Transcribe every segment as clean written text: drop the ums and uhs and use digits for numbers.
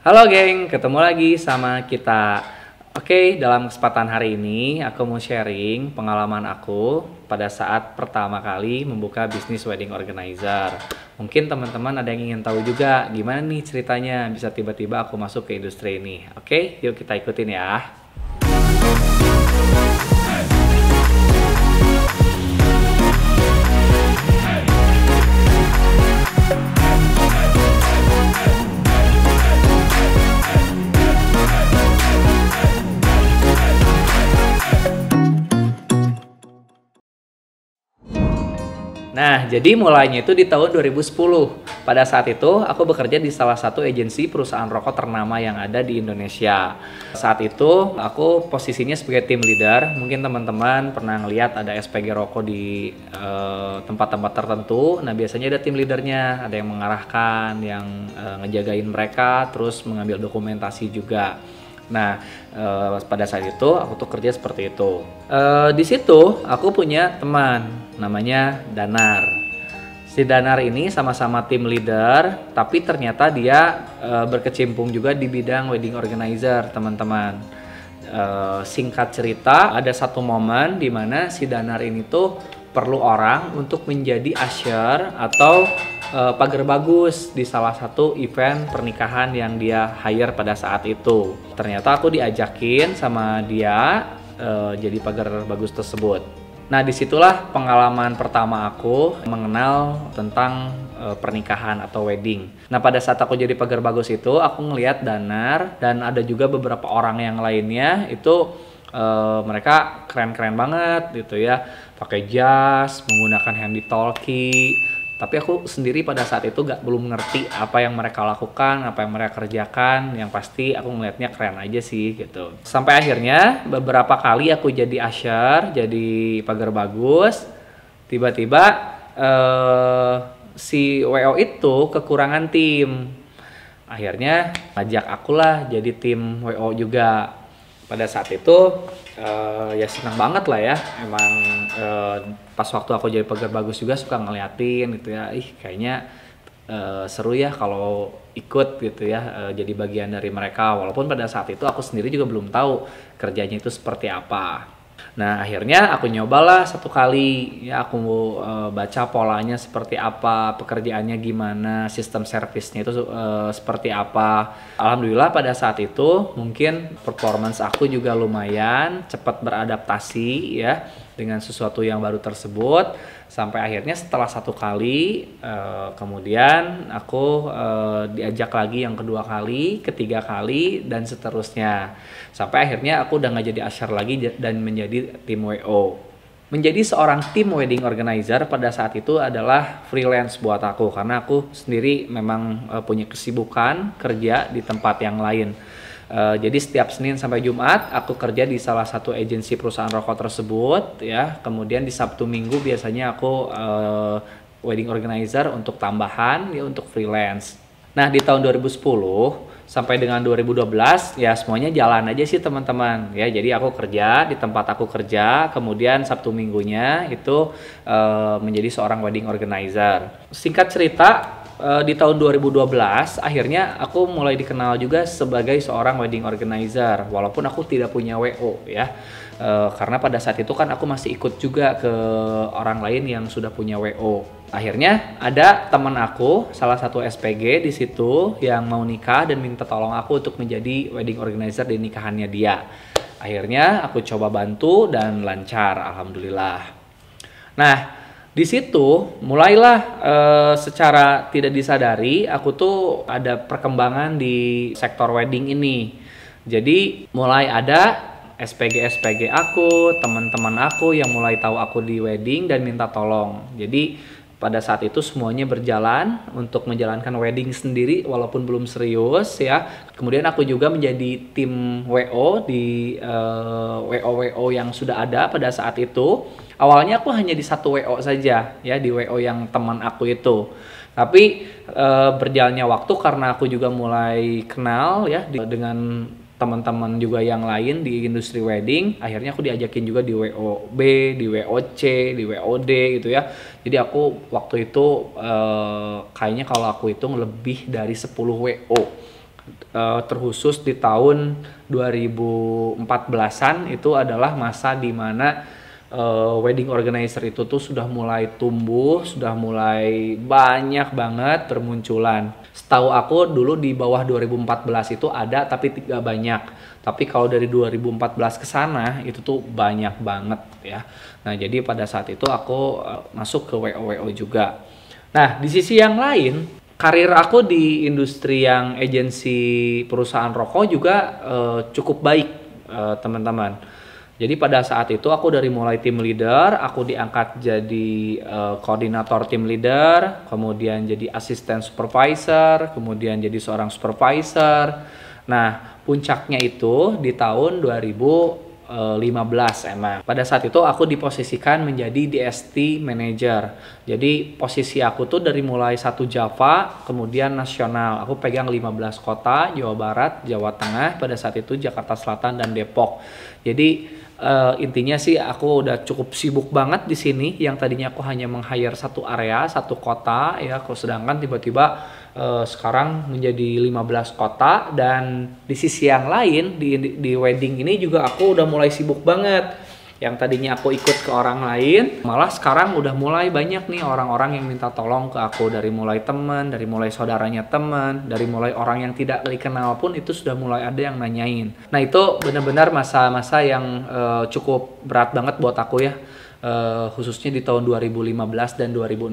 Halo geng, ketemu lagi sama kita. Oke, dalam kesempatan hari ini aku mau sharing pengalaman aku pada saat pertama kali membuka bisnis wedding organizer. Mungkin teman-teman ada yang ingin tahu juga gimana nih ceritanya bisa tiba-tiba aku masuk ke industri ini. Oke, yuk kita ikutin ya. Nah, jadi mulainya itu di tahun 2010. Pada saat itu, aku bekerja di salah satu agensi perusahaan rokok ternama yang ada di Indonesia. Saat itu, aku posisinya sebagai tim leader. Mungkin teman-teman pernah ngeliat ada SPG rokok di tempat-tempat tertentu. Nah, biasanya ada tim leadernya, ada yang mengarahkan, yang ngejagain mereka, terus mengambil dokumentasi juga. Nah, pada saat itu aku tuh kerja seperti itu. Di situ aku punya teman namanya Danar. Si Danar ini sama-sama tim leader, tapi ternyata dia berkecimpung juga di bidang wedding organizer, teman-teman. Singkat cerita, ada satu momen di mana si Danar ini tuh perlu orang untuk menjadi usher atau pagar bagus di salah satu event pernikahan yang dia hire pada saat itu. Ternyata aku diajakin sama dia jadi pagar bagus tersebut. Nah, disitulah pengalaman pertama aku mengenal tentang pernikahan atau wedding. Nah, pada saat aku jadi pagar bagus itu, aku ngelihat Danar dan ada juga beberapa orang yang lainnya itu mereka keren-keren banget gitu ya, pakai jas, menggunakan handy talkie. Tapi aku sendiri pada saat itu belum ngerti apa yang mereka lakukan, apa yang mereka kerjakan. Yang pasti aku ngelihatnya keren aja sih gitu. Sampai akhirnya beberapa kali aku jadi usher, jadi pagar bagus. Tiba-tiba si WO itu kekurangan tim. Akhirnya ngajak aku lah jadi tim WO juga. Pada saat itu ya senang banget lah ya, emang pas waktu aku jadi pagar bagus juga suka ngeliatin gitu ya, kayaknya seru ya kalau ikut gitu ya, jadi bagian dari mereka, walaupun pada saat itu aku sendiri juga belum tahu kerjanya itu seperti apa. Nah, akhirnya aku nyobalah satu kali ya, aku baca polanya seperti apa, pekerjaannya gimana, sistem servisnya itu seperti apa. Alhamdulillah pada saat itu mungkin performance aku juga lumayan cepat beradaptasi ya dengan sesuatu yang baru tersebut, sampai akhirnya setelah satu kali kemudian aku diajak lagi yang kedua kali, ketiga kali, dan seterusnya sampai akhirnya aku udah nggak jadi usher lagi dan menjadi tim WO. Menjadi seorang tim wedding organizer pada saat itu adalah freelance buat aku, karena aku sendiri memang punya kesibukan kerja di tempat yang lain. Jadi setiap Senin sampai Jumat aku kerja di salah satu agensi perusahaan rokok tersebut ya. Kemudian di Sabtu Minggu biasanya aku wedding organizer untuk tambahan ya, untuk freelance. Nah, di tahun 2010 sampai dengan 2012 ya semuanya jalan aja sih teman-teman ya. Jadi aku kerja di tempat aku kerja, kemudian Sabtu Minggunya itu menjadi seorang wedding organizer. Singkat cerita, di tahun 2012 akhirnya aku mulai dikenal juga sebagai seorang wedding organizer, walaupun aku tidak punya WO ya, karena pada saat itu kan aku masih ikut juga ke orang lain yang sudah punya WO. Akhirnya ada teman aku, salah satu SPG di situ yang mau nikah dan minta tolong aku untuk menjadi wedding organizer di nikahannya dia. Akhirnya aku coba bantu dan lancar, alhamdulillah. Nah, di situ mulailah secara tidak disadari aku tuh ada perkembangan di sektor wedding ini. Jadi mulai ada SPG aku, teman-teman aku yang mulai tahu aku di wedding dan minta tolong. Jadi pada saat itu semuanya berjalan untuk menjalankan wedding sendiri walaupun belum serius ya. Kemudian aku juga menjadi tim WO di WO yang sudah ada pada saat itu. Awalnya aku hanya di satu WO saja ya, di WO yang teman aku itu. Tapi berjalannya waktu karena aku juga mulai kenal ya dengan teman-teman juga yang lain di industri wedding, akhirnya aku diajakin juga di WOB, di WOC, di WOD gitu ya. Jadi aku waktu itu kayaknya kalau aku hitung lebih dari 10 WO terkhusus di tahun 2014-an itu adalah masa di mana wedding organizer itu tuh sudah mulai tumbuh, sudah mulai banyak banget bermunculan. Setahu aku dulu di bawah 2014 itu ada tapi tidak banyak. Tapi kalau dari 2014 ke sana itu tuh banyak banget ya. Nah, jadi pada saat itu aku masuk ke WO juga. Nah, di sisi yang lain, karir aku di industri yang agensi perusahaan rokok juga cukup baik, teman-teman. Jadi pada saat itu aku dari mulai tim leader, aku diangkat jadi koordinator tim leader, kemudian jadi asisten supervisor, kemudian jadi seorang supervisor. Nah, puncaknya itu di tahun 2015 emang. Pada saat itu aku diposisikan menjadi DST manager. Jadi posisi aku tuh dari mulai satu Java, kemudian nasional. Aku pegang 15 kota, Jawa Barat, Jawa Tengah, pada saat itu Jakarta Selatan dan Depok. Jadi intinya sih aku udah cukup sibuk banget di sini. Yang tadinya aku hanya meng-hire satu area, satu kota ya, sedangkan tiba-tiba sekarang menjadi 15 kota. Dan di sisi yang lain di wedding ini juga aku udah mulai sibuk banget. Yang tadinya aku ikut ke orang lain, malah sekarang udah mulai banyak nih orang-orang yang minta tolong ke aku. Dari mulai teman, dari mulai saudaranya teman, dari mulai orang yang tidak dikenal pun itu sudah mulai ada yang nanyain. Nah, itu benar-benar masa-masa yang cukup berat banget buat aku ya. Khususnya di tahun 2015 dan 2016,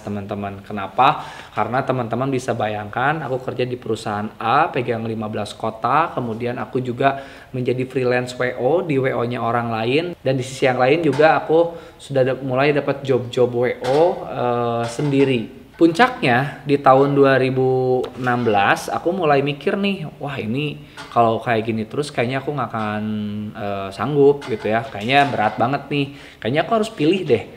teman-teman. Kenapa? Karena teman-teman bisa bayangkan aku kerja di perusahaan A, pegang 15 kota, kemudian aku juga menjadi freelance WO di WO-nya orang lain, dan di sisi yang lain juga aku sudah mulai dapat job-job WO sendiri. Puncaknya di tahun 2016 aku mulai mikir nih, wah ini kalau kayak gini terus kayaknya aku nggak akan sanggup gitu ya, kayaknya berat banget nih, kayaknya aku harus pilih deh.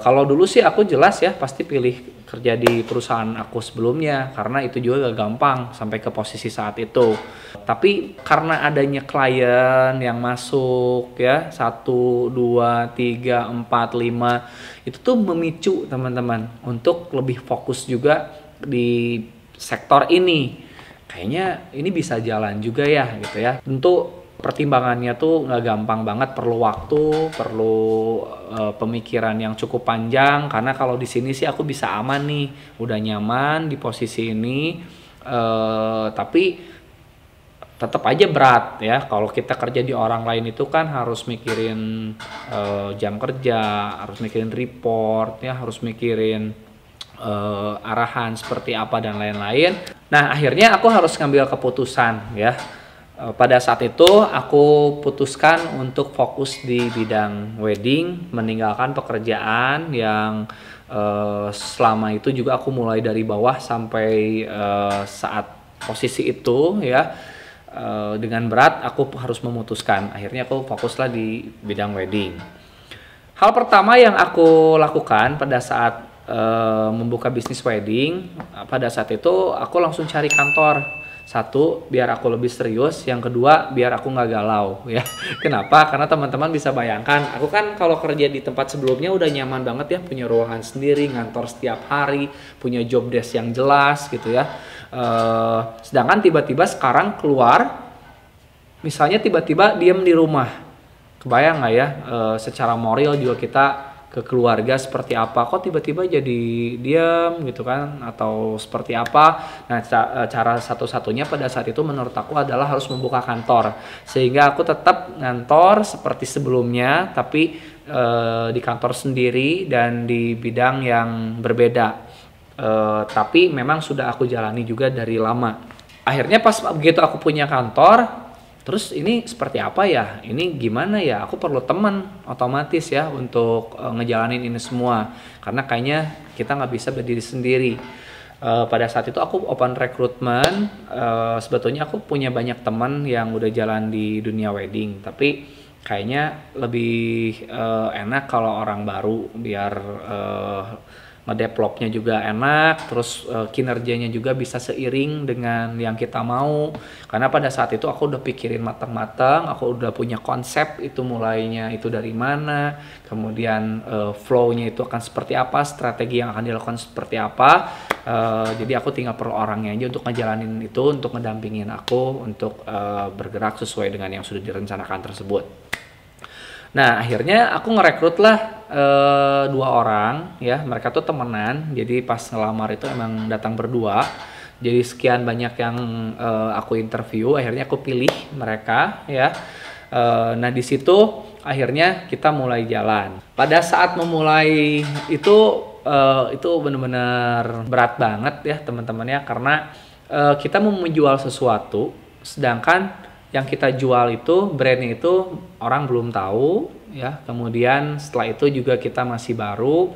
Kalau dulu sih aku jelas ya pasti pilih kerja di perusahaan aku sebelumnya, karena itu juga gak gampang sampai ke posisi saat itu. Tapi karena adanya klien yang masuk ya 1, 2, 3, 4, 5, itu tuh memicu teman-teman untuk lebih fokus juga di sektor ini. Kayaknya ini bisa jalan juga ya gitu ya. Tentu pertimbangannya tuh nggak gampang banget, perlu waktu, perlu pemikiran yang cukup panjang. Karena kalau di sini sih aku bisa aman nih, udah nyaman di posisi ini, tapi tetap aja berat ya. Kalau kita kerja di orang lain itu kan harus mikirin jam kerja, harus mikirin report ya, harus mikirin arahan seperti apa dan lain-lain. Nah, akhirnya aku harus ngambil keputusan ya. Pada saat itu aku putuskan untuk fokus di bidang wedding, meninggalkan pekerjaan yang selama itu juga aku mulai dari bawah sampai saat posisi itu ya. Dengan berat aku harus memutuskan. Akhirnya aku fokuslah di bidang wedding. Hal pertama yang aku lakukan pada saat membuka bisnis wedding, pada saat itu aku langsung cari kantor. Satu, biar aku lebih serius. Yang kedua, biar aku nggak galau ya. Kenapa? Karena teman-teman bisa bayangkan, aku kan kalau kerja di tempat sebelumnya udah nyaman banget ya, punya ruangan sendiri, ngantor setiap hari, punya job desk yang jelas gitu ya. Sedangkan tiba-tiba sekarang keluar, misalnya tiba-tiba diem di rumah, kebayang nggak ya secara moral juga kita ke keluarga seperti apa, kok tiba-tiba jadi diam gitu kan, atau seperti apa. Nah, cara satu-satunya pada saat itu menurut aku adalah harus membuka kantor, sehingga aku tetap ngantor seperti sebelumnya tapi di kantor sendiri dan di bidang yang berbeda. Tapi memang sudah aku jalani juga dari lama. Akhirnya pas begitu aku punya kantor, terus ini seperti apa ya? Ini gimana ya? Aku perlu teman otomatis ya untuk ngejalanin ini semua. Karena kayaknya kita nggak bisa berdiri sendiri. Pada saat itu aku open recruitment. Sebetulnya aku punya banyak teman yang udah jalan di dunia wedding. Tapi kayaknya lebih enak kalau orang baru, biar ngedevelopnya juga enak, terus kinerjanya juga bisa seiring dengan yang kita mau. Karena pada saat itu aku udah pikirin matang-matang, aku udah punya konsep itu mulainya itu dari mana, kemudian flow-nya itu akan seperti apa, strategi yang akan dilakukan seperti apa. Jadi aku tinggal perlu orangnya aja untuk ngejalanin itu, untuk ngedampingin aku untuk bergerak sesuai dengan yang sudah direncanakan tersebut. Nah, akhirnya aku ngerekrut lah 2 orang ya, mereka tuh temenan, jadi pas ngelamar itu emang datang berdua. Jadi sekian banyak yang aku interview, akhirnya aku pilih mereka ya. Nah di situ akhirnya kita mulai jalan. Pada saat memulai itu benar-benar berat banget ya teman-teman ya, karena kita mau menjual sesuatu, sedangkan yang kita jual itu brandnya itu orang belum tahu ya. Kemudian setelah itu juga kita masih baru,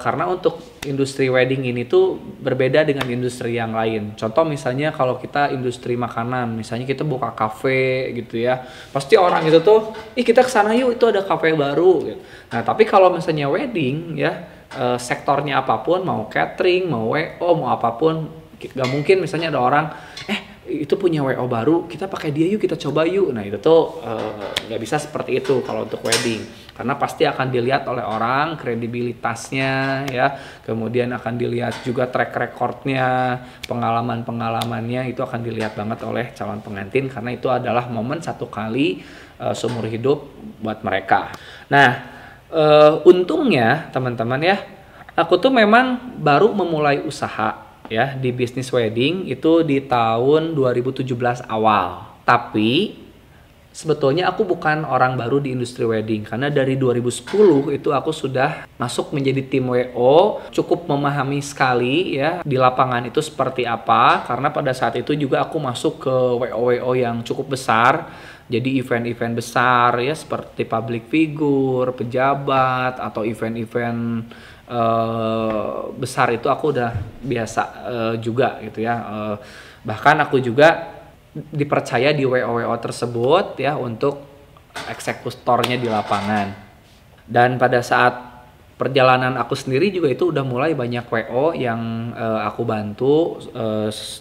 karena untuk industri wedding ini tuh berbeda dengan industri yang lain. Contoh misalnya kalau kita industri makanan, misalnya kita buka kafe gitu ya, pasti orang itu tuh kita kesana yuk, itu ada kafe baru gitu. Nah tapi kalau misalnya wedding ya, sektornya apapun, mau catering, mau WO, mau apapun, gak mungkin misalnya ada orang itu punya WO baru, kita pakai dia yuk, kita coba yuk. Nah itu tuh nggak bisa seperti itu kalau untuk wedding, karena pasti akan dilihat oleh orang kredibilitasnya ya, kemudian akan dilihat juga track recordnya, pengalamannya itu akan dilihat banget oleh calon pengantin, karena itu adalah momen satu kali seumur hidup buat mereka. Nah untungnya teman-teman ya, aku tuh memang baru memulai usaha ya di bisnis wedding itu di tahun 2017 awal. Tapi sebetulnya aku bukan orang baru di industri wedding, karena dari 2010 itu aku sudah masuk menjadi tim WO, cukup memahami sekali ya di lapangan itu seperti apa, karena pada saat itu juga aku masuk ke WO yang cukup besar. Jadi event-event besar ya seperti public figure, pejabat, atau event-event besar itu aku udah biasa juga gitu ya. Bahkan aku juga dipercaya di WO tersebut ya untuk eksekutornya di lapangan. Dan pada saat perjalanan aku sendiri juga itu udah mulai banyak WO yang aku bantu,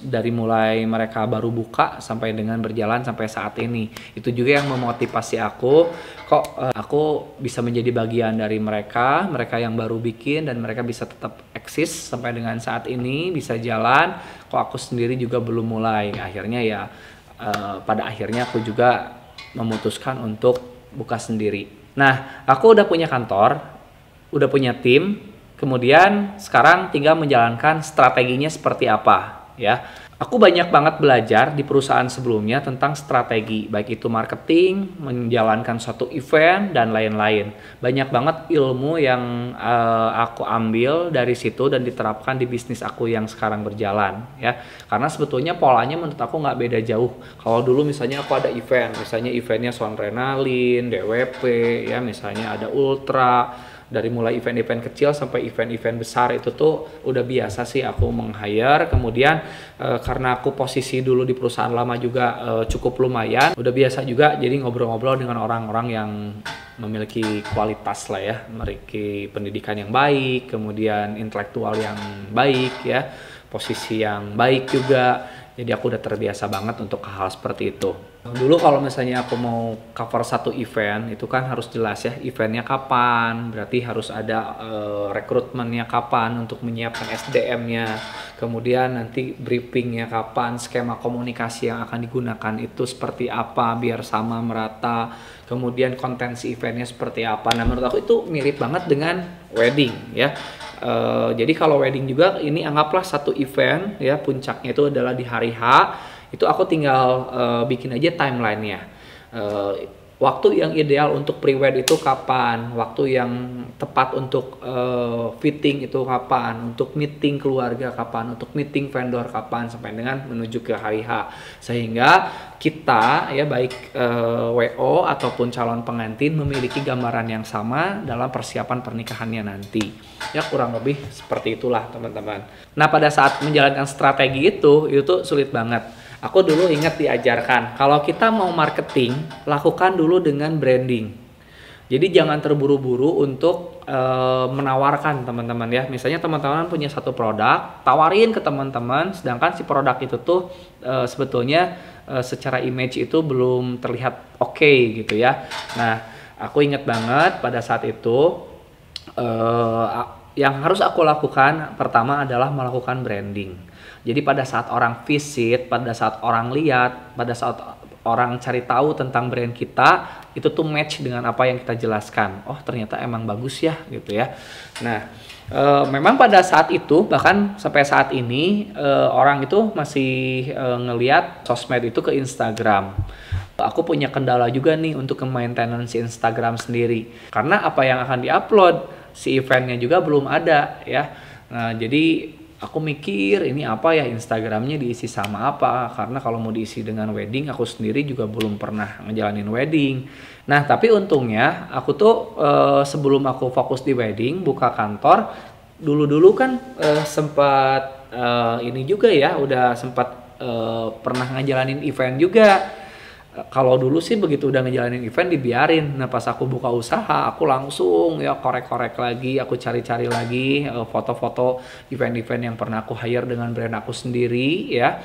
dari mulai mereka baru buka sampai dengan berjalan sampai saat ini. Itu juga yang memotivasi aku, kok aku bisa menjadi bagian dari mereka yang baru bikin, dan mereka bisa tetap eksis sampai dengan saat ini, bisa jalan, kok aku sendiri juga belum mulai. Akhirnya ya pada akhirnya aku juga memutuskan untuk buka sendiri. Nah, aku udah punya kantor, udah punya tim, kemudian sekarang tinggal menjalankan strateginya seperti apa ya. Aku banyak banget belajar di perusahaan sebelumnya tentang strategi, baik itu marketing, menjalankan suatu event, dan lain-lain. Banyak banget ilmu yang aku ambil dari situ dan diterapkan di bisnis aku yang sekarang berjalan ya. Karena sebetulnya polanya menurut aku nggak beda jauh. Kalau dulu misalnya aku ada event, misalnya eventnya Sonrenalin, DWP ya, misalnya ada Ultra, dari mulai event-event kecil sampai event-event besar itu tuh udah biasa sih aku meng-hire. Kemudian karena aku posisi dulu di perusahaan lama juga cukup lumayan, udah biasa juga jadi ngobrol-ngobrol dengan orang-orang yang memiliki kualitas lah ya, memiliki pendidikan yang baik, kemudian intelektual yang baik ya, posisi yang baik juga. Jadi aku udah terbiasa banget untuk hal seperti itu. Dulu kalau misalnya aku mau cover satu event, itu kan harus jelas ya eventnya kapan, berarti harus ada rekrutmennya kapan untuk menyiapkan SDM-nya, kemudian nanti briefingnya kapan, skema komunikasi yang akan digunakan itu seperti apa biar sama merata, kemudian konten si eventnya seperti apa. Nah menurut aku itu mirip banget dengan wedding ya. Jadi kalau wedding juga ini anggaplah satu event ya, puncaknya itu adalah di hari H. Itu aku tinggal bikin aja timelinenya, waktu yang ideal untuk pre-wed itu kapan, waktu yang tepat untuk fitting itu kapan, untuk meeting keluarga kapan, untuk meeting vendor kapan, sampai dengan menuju ke hari H. Sehingga kita ya baik WO ataupun calon pengantin memiliki gambaran yang sama dalam persiapan pernikahannya nanti. Ya kurang lebih seperti itulah teman-teman. Nah pada saat menjalankan strategi itu tuh sulit banget. Aku dulu ingat diajarkan, kalau kita mau marketing, lakukan dulu dengan branding. Jadi jangan terburu-buru untuk menawarkan teman-teman ya. Misalnya teman-teman punya satu produk, tawarin ke teman-teman, sedangkan si produk itu tuh sebetulnya secara image itu belum terlihat oke gitu ya. Nah, aku ingat banget pada saat itu yang harus aku lakukan pertama adalah melakukan branding. Jadi pada saat orang visit, pada saat orang lihat, pada saat orang cari tahu tentang brand kita, itu tuh match dengan apa yang kita jelaskan. Oh, ternyata emang bagus ya gitu ya. Nah, memang pada saat itu, bahkan sampai saat ini orang itu masih ngelihat sosmed itu ke Instagram. Aku punya kendala juga nih untuk maintenance Instagram sendiri, karena apa yang akan diupload si eventnya juga belum ada ya. Nah, jadi aku mikir ini apa ya, Instagramnya diisi sama apa, karena kalau mau diisi dengan wedding aku sendiri juga belum pernah ngejalanin wedding. Nah, tapi untungnya aku tuh sebelum aku fokus di wedding buka kantor, dulu kan sempat ini juga ya, udah sempat pernah ngejalanin event juga. Kalau dulu sih begitu udah ngejalanin event dibiarin. Nah, pas aku buka usaha, aku langsung ya korek-korek lagi, aku cari-cari lagi foto-foto event-event yang pernah aku hire dengan brand aku sendiri ya.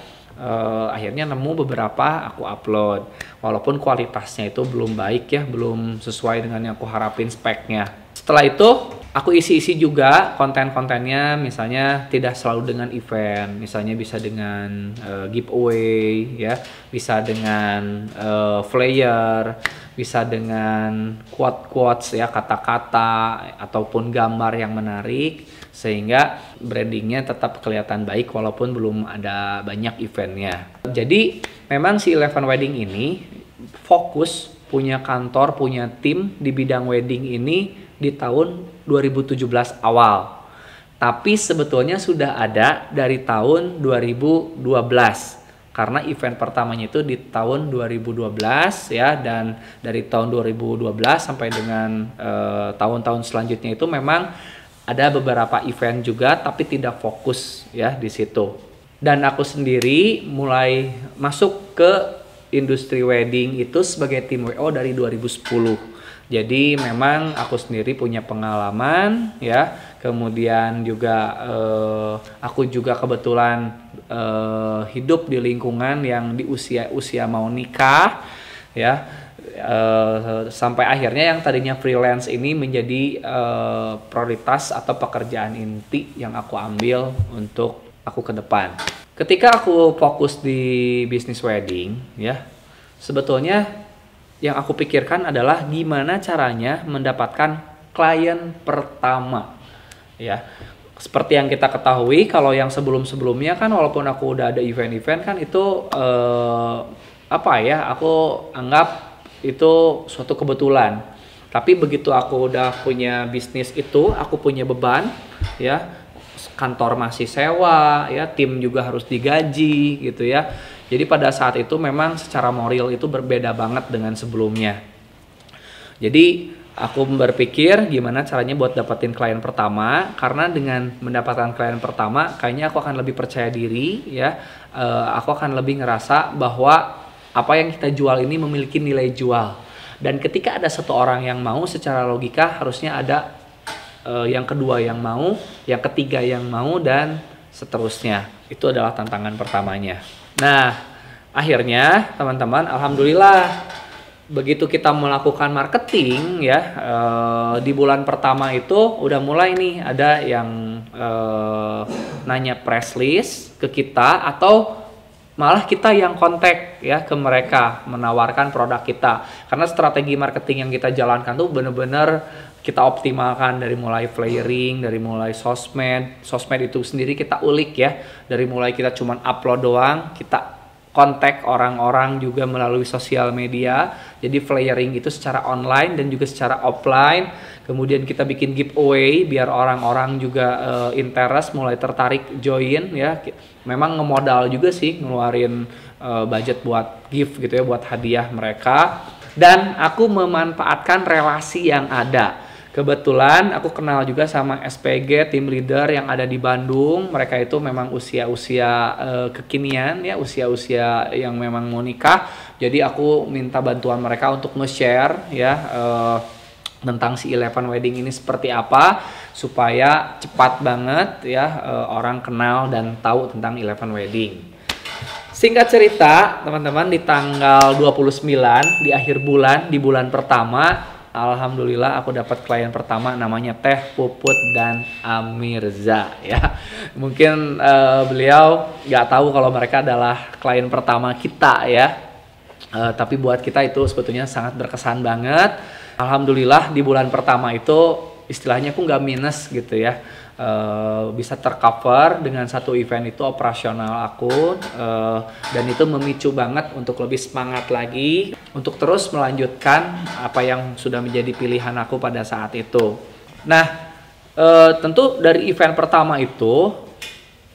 Akhirnya nemu beberapa, aku upload. Walaupun kualitasnya itu belum baik ya, belum sesuai dengan yang aku harapin speknya. Setelah itu aku isi-isi juga konten-kontennya, misalnya tidak selalu dengan event, misalnya bisa dengan giveaway ya, bisa dengan flyer, bisa dengan quotes ya, kata-kata ataupun gambar yang menarik, sehingga brandingnya tetap kelihatan baik walaupun belum ada banyak eventnya. Jadi memang si Eleven Wedding ini fokus punya kantor, punya tim di bidang wedding ini di tahun 2017 awal. Tapi sebetulnya sudah ada dari tahun 2012. Karena event pertamanya itu di tahun 2012 ya, dan dari tahun 2012 sampai dengan tahun-tahun selanjutnya itu memang ada beberapa event juga tapi tidak fokus ya di situ. Dan aku sendiri mulai masuk ke industri wedding itu sebagai tim WO dari 2010. Jadi memang aku sendiri punya pengalaman ya, kemudian juga aku juga kebetulan hidup di lingkungan yang di usia mau nikah ya, sampai akhirnya yang tadinya freelance ini menjadi prioritas atau pekerjaan inti yang aku ambil untuk aku ke depan. Ketika aku fokus di bisnis wedding ya, sebetulnya yang aku pikirkan adalah gimana caranya mendapatkan klien pertama ya. Seperti yang kita ketahui, kalau yang sebelum-sebelumnya kan walaupun aku udah ada event-event kan itu apa ya, aku anggap itu suatu kebetulan. Tapi begitu aku udah punya bisnis itu, aku punya beban ya, kantor masih sewa ya, tim juga harus digaji gitu ya. Jadi pada saat itu memang secara moral itu berbeda banget dengan sebelumnya. Jadi aku berpikir gimana caranya buat dapetin klien pertama, karena dengan mendapatkan klien pertama kayaknya aku akan lebih percaya diri ya. Aku akan lebih ngerasa bahwa apa yang kita jual ini memiliki nilai jual. Dan ketika ada satu orang yang mau, secara logika harusnya ada yang kedua yang mau, yang ketiga yang mau, dan seterusnya. Itu adalah tantangan pertamanya. Nah, akhirnya teman-teman, alhamdulillah begitu kita melakukan marketing ya, di bulan pertama itu udah mulai nih ada yang nanya press list ke kita, atau malah kita yang kontak ya ke mereka menawarkan produk kita. Karena strategi marketing yang kita jalankan tuh bener-bener kita optimalkan, dari mulai flyering, dari mulai sosmed itu sendiri kita ulik ya, dari mulai kita cuman upload doang, kita kontak orang-orang juga melalui sosial media. Jadi flyering itu secara online dan juga secara offline. Kemudian kita bikin giveaway biar orang-orang juga interest, mulai tertarik join ya. Memang ngemodal juga sih, ngeluarin budget buat gift gitu ya, buat hadiah mereka. Dan aku memanfaatkan relasi yang ada. Kebetulan aku kenal juga sama SPG team leader yang ada di Bandung. Mereka itu memang usia-usia kekinian ya, usia-usia yang memang mau nikah. Jadi aku minta bantuan mereka untuk nge-share ya tentang si Eleven Wedding ini seperti apa supaya cepat banget ya orang kenal dan tahu tentang Eleven Wedding. Singkat cerita, teman-teman, di tanggal 29 di akhir bulan, di bulan pertama, alhamdulillah aku dapat klien pertama namanya Teh Puput dan Amirza ya. Mungkin beliau nggak tahu kalau mereka adalah klien pertama kita ya. Tapi buat kita itu sebetulnya sangat berkesan banget. Alhamdulillah di bulan pertama itu istilahnya aku nggak minus gitu ya, bisa tercover dengan satu event itu operasional aku, dan itu memicu banget untuk lebih semangat lagi untuk terus melanjutkan apa yang sudah menjadi pilihan aku pada saat itu. Nah, tentu dari event pertama itu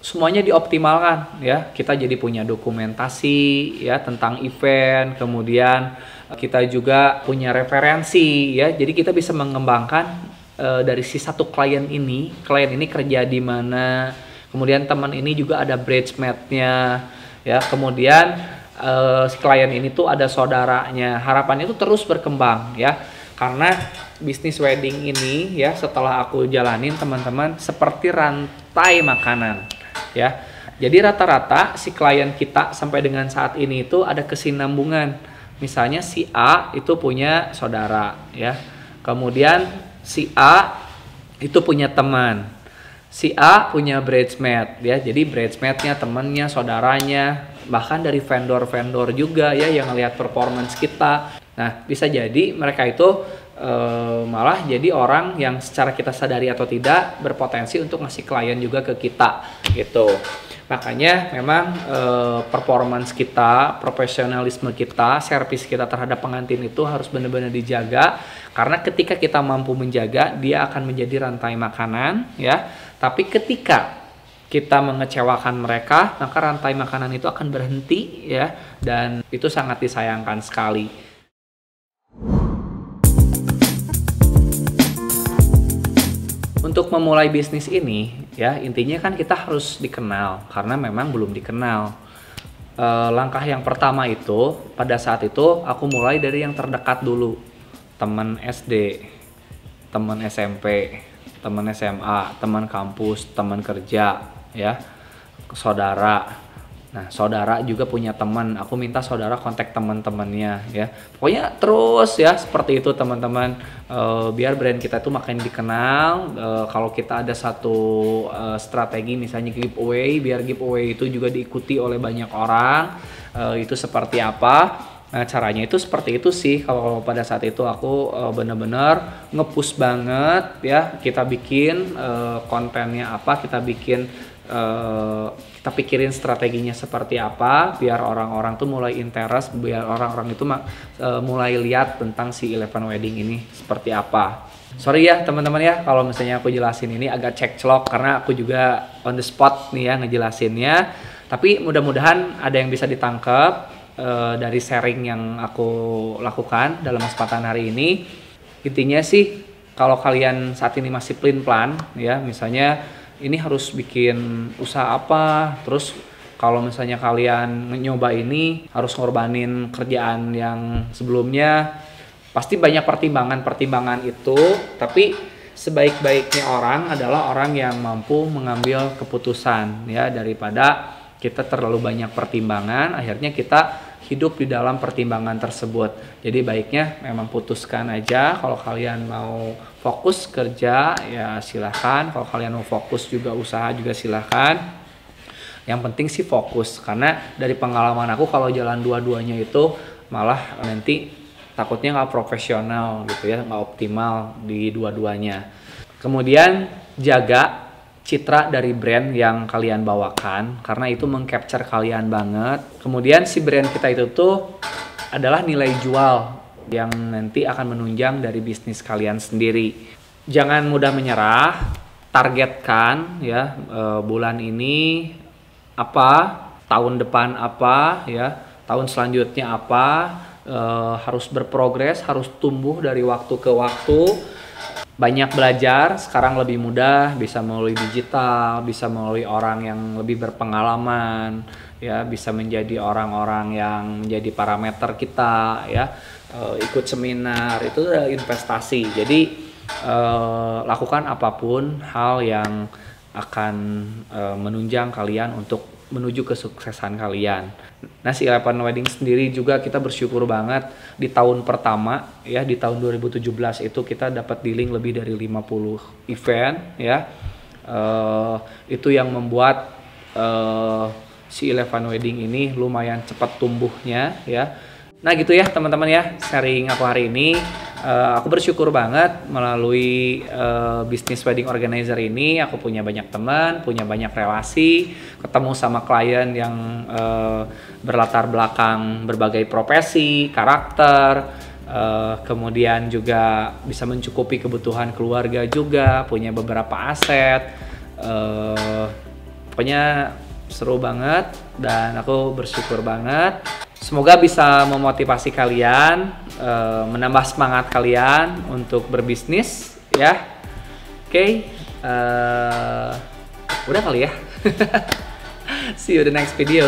semuanya dioptimalkan ya, kita jadi punya dokumentasi ya tentang event, kemudian kita juga punya referensi ya, jadi kita bisa mengembangkan dari si satu klien ini kerja di mana, kemudian teman ini juga ada bridesmaid-nya ya, kemudian si klien ini tuh ada saudaranya, harapannya itu terus berkembang ya, karena bisnis wedding ini ya setelah aku jalanin teman-teman seperti rantai makanan ya. Jadi rata-rata si klien kita sampai dengan saat ini itu ada kesinambungan. Misalnya si A itu punya saudara ya. Kemudian si A itu punya teman. Si A punya bridesmaid ya. Jadi bridesmaidnya, temannya, saudaranya, bahkan dari vendor-vendor juga ya yang ngelihat performance kita. Nah, bisa jadi mereka itu malah jadi orang yang secara kita sadari atau tidak berpotensi untuk ngasih klien juga ke kita gitu. Makanya memang performance kita, profesionalisme kita, servis kita terhadap pengantin itu harus benar-benar dijaga, karena ketika kita mampu menjaga, dia akan menjadi rantai makanan ya. Tapi ketika kita mengecewakan mereka, maka rantai makanan itu akan berhenti ya, dan itu sangat disayangkan sekali. Untuk memulai bisnis ini ya, intinya kan kita harus dikenal, karena memang belum dikenal. Langkah yang pertama itu pada saat itu aku mulai dari yang terdekat dulu, teman SD, teman SMP, teman SMA, teman kampus, teman kerja ya, saudara. Nah, saudara juga punya teman, aku minta saudara kontak teman-temannya ya. Pokoknya terus ya seperti itu teman-teman, biar brand kita tuh makin dikenal. Kalau kita ada satu strategi misalnya giveaway, biar giveaway itu juga diikuti oleh banyak orang, itu seperti apa. Nah, caranya itu seperti itu sih. Kalau pada saat itu aku bener-bener nge-push banget ya, kita bikin kontennya apa, kita pikirin strateginya seperti apa, biar orang-orang tuh mulai interest, biar orang-orang itu mulai lihat tentang si Eleven Wedding ini seperti apa. Sorry ya teman-teman ya kalau misalnya aku jelasin ini agak cekclok, karena aku juga on the spot nih ya ngejelasinnya, tapi mudah-mudahan ada yang bisa ditangkap dari sharing yang aku lakukan dalam kesempatan hari ini. Intinya sih kalau kalian saat ini masih plan ya, misalnya ini harus bikin usaha apa, terus kalau misalnya kalian nyoba ini harus ngorbanin kerjaan yang sebelumnya, pasti banyak pertimbangan itu, tapi sebaik-baiknya orang adalah orang yang mampu mengambil keputusan ya, daripada kita terlalu banyak pertimbangan, akhirnya kita hidup di dalam pertimbangan tersebut. Jadi baiknya memang putuskan aja. Kalau kalian mau fokus kerja ya silahkan, kalau kalian mau fokus juga usaha juga silahkan. Yang penting sih fokus, karena dari pengalaman aku kalau jalan dua-duanya itu malah nanti takutnya nggak profesional gitu ya, nggak optimal di dua-duanya. Kemudian jaga citra dari brand yang kalian bawakan, karena itu mengcapture kalian banget. Kemudian si brand kita itu tuh adalah nilai jual yang nanti akan menunjang dari bisnis kalian sendiri. Jangan mudah menyerah, targetkan ya bulan ini apa, tahun depan apa ya, tahun selanjutnya apa, harus berprogres, harus tumbuh dari waktu ke waktu. banyak belajar, sekarang lebih mudah, bisa melalui digital, bisa melalui orang yang lebih berpengalaman, ya, bisa menjadi orang-orang yang menjadi parameter kita, ya, ikut seminar, itu adalah investasi. Jadi lakukan apapun hal yang akan menunjang kalian untuk menuju kesuksesan kalian. Nah, si Eleven Wedding sendiri juga kita bersyukur banget di tahun pertama, ya, di tahun 2017 itu kita dapat dealing lebih dari 50 event, ya. Itu yang membuat si Eleven Wedding ini lumayan cepat tumbuhnya, ya. Nah gitu ya teman-teman ya, sharing aku hari ini. Aku bersyukur banget melalui bisnis wedding organizer ini, aku punya banyak teman, punya banyak relasi, ketemu sama klien yang berlatar belakang berbagai profesi, karakter, kemudian juga bisa mencukupi kebutuhan keluarga juga, punya beberapa aset. Pokoknya seru banget dan aku bersyukur banget. Semoga bisa memotivasi kalian, menambah semangat kalian untuk berbisnis, ya. Oke, udah kali ya. See you the next video.